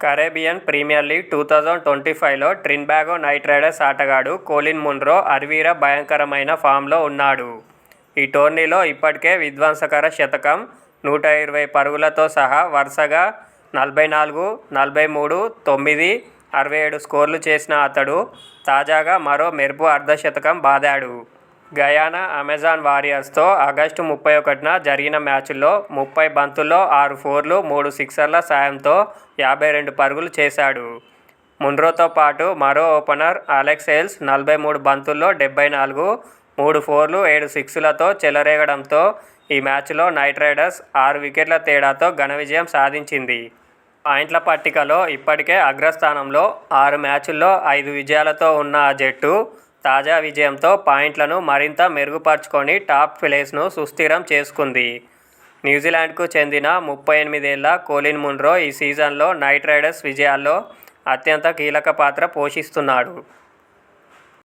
Caribbean premier league 2025లో Trinbago Knight Riders ఆటగాడు Colin Munro అరవీర భయంకరమైన ఫామ్లో ఉన్నాడు. ఈ టోర్నీలో ఇప్పటికే విధ్వంసకర శతకం, 120 పరుగులతో సహా వరుసగా 44, 43, 9, 67 స్కోర్లు చేసిన అతడు తాజాగా మరో మెరుపు అర్ధశతకం బాదాడు. గయానా అమెజాన్ వారియర్స్తో ఆగస్టు 31న జరిగిన మ్యాచ్లో 30 బంతుల్లో 6 ఫోర్లు, 3 సిక్సర్ల సాయంతో 52 పరుగులు చేశాడు. మున్రోతో పాటు మరో ఓపెనర్ అలెక్స్ హేల్స్ 43 బంతుల్లో 74, 3 ఫోర్లు, 7 సిక్స్లతో చెలరేగడంతో ఈ మ్యాచ్లో నైట్ రైడర్స్ 6 వికెట్ల తేడాతో ఘన విజయం సాధించింది. పాయింట్ల పట్టికలో ఇప్పటికే అగ్రస్థానంలో 6 మ్యాచ్ల్లో 5 విజయాలతో ఉన్న ఆ జట్టు తాజా విజయంతో పాయింట్లను మరింత మెరుగుపర్చుకొని టాప్ ప్లేస్ను సుస్థిరం చేసుకుంది. న్యూజిలాండ్కు చెందిన 38 ఏళ్ల కోలిన్ మున్రో ఈ సీజన్లో నైట్ రైడర్స్ విజయాల్లో అత్యంత కీలక పాత్ర పోషిస్తున్నాడు.